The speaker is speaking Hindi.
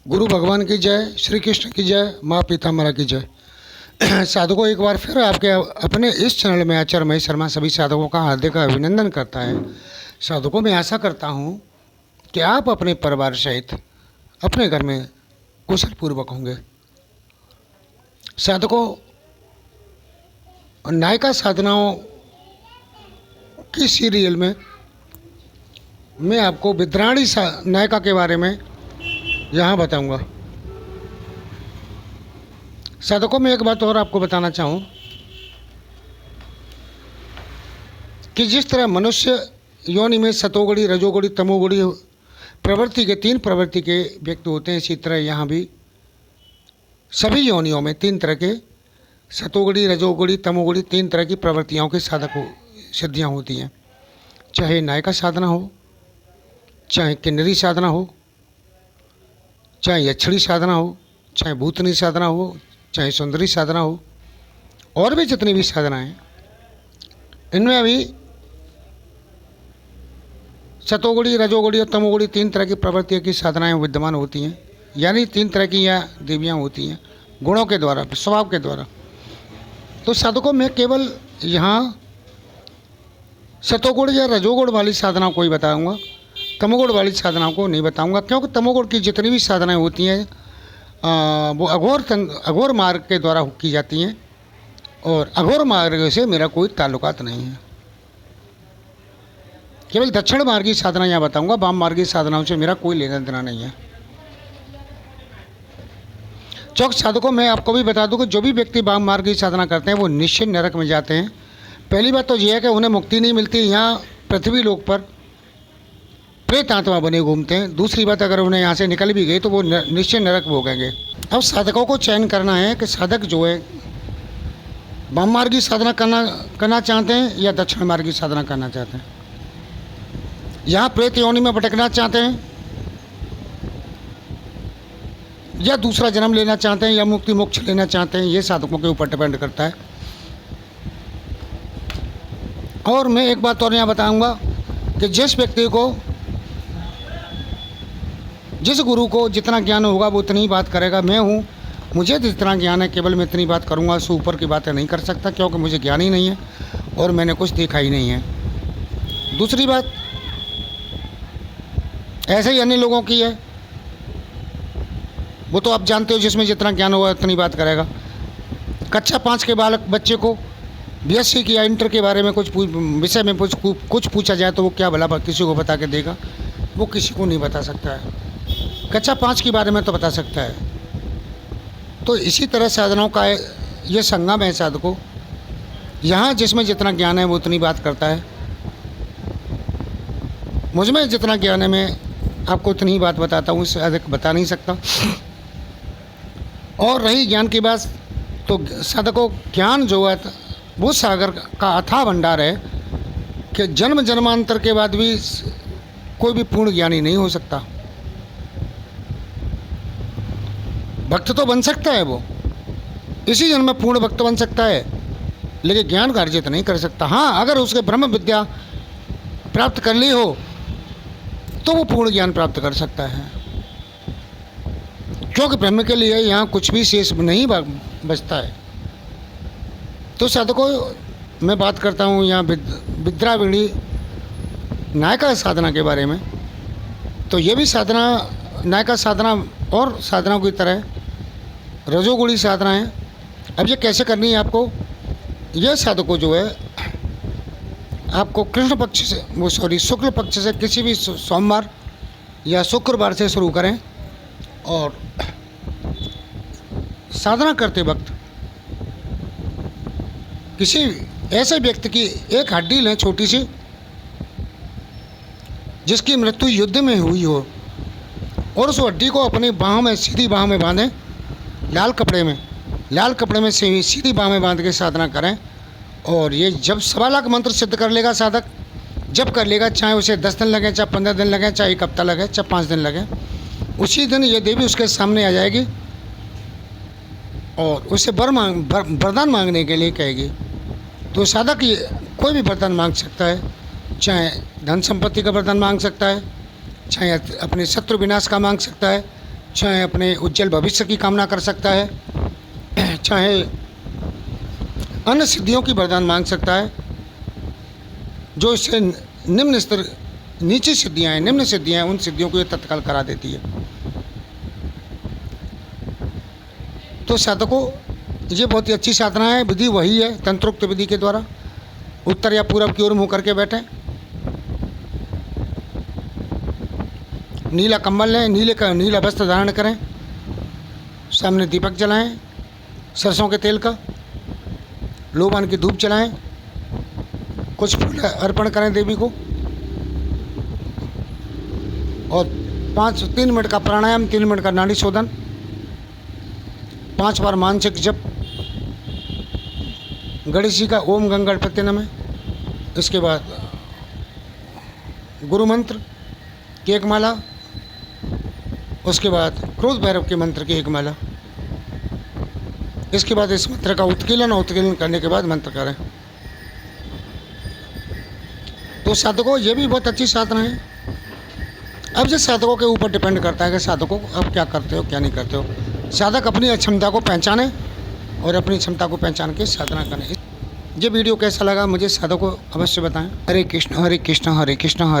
गुरु भगवान की जय, श्री कृष्ण की जय, माँ पीताम्बरा की जय। साधकों, एक बार फिर आपके अपने इस चैनल में आचार्य महेश शर्मा सभी साधकों का हार्दिक अभिनंदन करता है। साधकों, मैं आशा करता हूँ कि आप अपने परिवार सहित अपने घर में कुशल पूर्वक होंगे। साधकों, नायिका साधनाओं की सीरियल में मैं आपको विद्राणी नायिका के बारे में यहाँ बताऊंगा। साधकों, मैं एक बात और आपको बताना चाहूँ कि जिस तरह मनुष्य योनि में सतोगुणी, रजोगुणी, तमोगुणी प्रवृत्ति के 3 प्रवृत्ति के व्यक्ति होते हैं, इसी तरह यहाँ भी सभी योनियों में 3 तरह के सतोगुणी, रजोगुणी, तमोगुणी 3 तरह की प्रवृत्तियों के साधक सिद्धियाँ होती हैं। चाहे नायिका साधना हो, चाहे किन्नरी साधना हो, चाहे यक्षिणी साधना हो, चाहे भूतनी साधना हो, चाहे सुंदरी साधना हो, और भी जितनी भी साधनाएं हैं, इनमें अभी सतोगुणी, रजोगुणी और तमोगुणी 3 तरह की प्रवृत्तियों की साधनाएं विद्यमान होती हैं। यानी 3 तरह की यह देवियाँ होती हैं गुणों के द्वारा, स्वभाव के द्वारा। तो साधकों, मैं केवल यहाँ सतोगुण या रजोगुण वाली साधना को ही बताऊँगा, तमोगुण वाली साधनाओं को नहीं बताऊंगा, क्योंकि तमोगुण की जितनी भी साधनाएं होती हैं वो अघोर मार्ग के द्वारा की जाती हैं, और अघोर मार्ग से मेरा कोई ताल्लुकात नहीं है। केवल दक्षिण मार्गी साधना यहाँ बताऊंगा, वाम मार्गी साधनाओं से मेरा कोई लेना देना नहीं है। चौक साधकों, मैं आपको भी बता दूं कि जो भी व्यक्ति वाम मार्ग की साधना करते हैं वो निश्चित नरक में जाते हैं। पहली बात तो यह है कि उन्हें मुक्ति नहीं मिलती, यहाँ पृथ्वी लोक पर प्रेत आत्मा बने घूमते हैं। दूसरी बात, अगर उन्हें यहाँ से निकल भी गए तो वो निश्चय नरक भोगेंगे। अब साधकों को चयन करना है कि साधक जो है वाम मार्ग की साधना करना चाहते हैं या दक्षिण मार्ग की साधना करना चाहते हैं। यहाँ प्रेत योनि में भटकना चाहते हैं या दूसरा जन्म लेना चाहते हैं या मुक्ति मोक्ष लेना चाहते हैं, ये साधकों के ऊपर डिपेंड करता है। और मैं एक बात और यहाँ बताऊँगा कि जिस व्यक्ति को, जिस गुरु को जितना ज्ञान होगा वो उतनी ही बात करेगा। मैं हूँ, मुझे जितना ज्ञान है केवल मैं इतनी बात करूँगा, उससे ऊपर की बातें नहीं कर सकता, क्योंकि मुझे ज्ञान ही नहीं है और मैंने कुछ देखा ही नहीं है। दूसरी बात, ऐसे ही अन्य लोगों की है, वो तो आप जानते हो, जिसमें जितना ज्ञान होगा उतनी बात करेगा। कक्षा 5 के बालक बच्चे को BSc की या इंटर के बारे में कुछ विषय में कुछ पूछा जाए तो वो क्या भला किसी को बता के देगा? वो किसी को नहीं बता सकता है। कक्षा 5 के बारे में तो बता सकता है। तो इसी तरह साधनाओं का ये संगम है साधकों। यहाँ जिसमें जितना ज्ञान है वो उतनी बात करता है, मुझ में जितना ज्ञान है मैं आपको उतनी ही बात बताता हूँ, इससे अधिक बता नहीं सकता। और रही ज्ञान की बात, तो साधकों, ज्ञान जो है वो सागर का अथाह भंडार है कि जन्म जन्मांतर के बाद भी कोई भी पूर्ण ज्ञानी नहीं हो सकता। भक्त तो बन सकता है, वो इसी जन्म में पूर्ण भक्त बन सकता है, लेकिन ज्ञान का अर्जित नहीं कर सकता। हाँ, अगर उसके ब्रह्म विद्या प्राप्त कर ली हो तो वो पूर्ण ज्ञान प्राप्त कर सकता है, क्योंकि ब्रह्म के लिए यहाँ कुछ भी शेष नहीं बचता है। तो साधकों, मैं बात करता हूँ यहाँ विद्राविणी नायिका साधना के बारे में। तो ये भी साधना, नायिका साधना और साधनाओं की तरह रजोगुणी साधना है। अब ये कैसे करनी है आपको? यह साधकों जो है आपको कृष्ण पक्ष से शुक्ल पक्ष से किसी भी सोमवार या शुक्रवार से शुरू करें, और साधना करते वक्त किसी ऐसे व्यक्ति की एक हड्डी लें, छोटी सी, जिसकी मृत्यु युद्ध में हुई हो, और उस हड्डी को अपनी बाह में, सीधी बाह में बांधें, लाल कपड़े में सीधी बाह में बांध के साधना करें। और ये जब 1.25 लाख मंत्र सिद्ध कर लेगा साधक, जब कर लेगा, चाहे उसे 10 दिन लगे, चाहे 15 दिन लगे, चाहे 1 हफ्ता लगे, चाहे 5 दिन लगे, उसी दिन ये देवी उसके सामने आ जाएगी और उससे वरदान मांगने के लिए कहेगी। तो साधक कोई भी वरदान मांग सकता है, चाहे धन संपत्ति का वरदान मांग सकता है, चाहे अपने शत्रु विनाश का मांग सकता है, चाहे अपने उज्जवल भविष्य की कामना कर सकता है, चाहे अन्य सिद्धियों की वरदान मांग सकता है। जो इससे निम्न स्तर नीचे सिद्धियाँ हैं, निम्न सिद्धियाँ हैं, उन सिद्धियों को ये तत्काल करा देती है। तो साधकों, ये बहुत ही अच्छी साधना है। विधि वही है, तंत्रोक्त विधि के द्वारा उत्तर या पूरब की ओर मुँह करके बैठें, नीला कंबल लें, नीला वस्त्र धारण करें, सामने दीपक जलाएं सरसों के तेल का, लोबान की धूप जलाएं, कुछ फूल अर्पण करें देवी को, और 3 मिनट का प्राणायाम, 3 मिनट का नाड़ी शोधन, 5 बार मानसिक जप गणेश जी का ओम गंगणपति नमः। इसके बाद गुरु मंत्र की 1 माला, उसके बाद क्रोध भैरव के मंत्र की 1 माला। इसके बाद इस मंत्र का उत्कीलन करने के बाद मंत्र करें। तो साधकों, ये भी बहुत अच्छी साधना है। अब जिस साधकों के ऊपर डिपेंड करता है कि साधकों अब क्या करते हो क्या नहीं करते हो। साधक अपनी क्षमता को पहचाने और अपनी क्षमता को पहचान के साधना करें। ये वीडियो कैसा लगा मुझे साधकों अवश्य बताएं। हरे कृष्ण हरे कृष्ण हरे कृष्ण हरे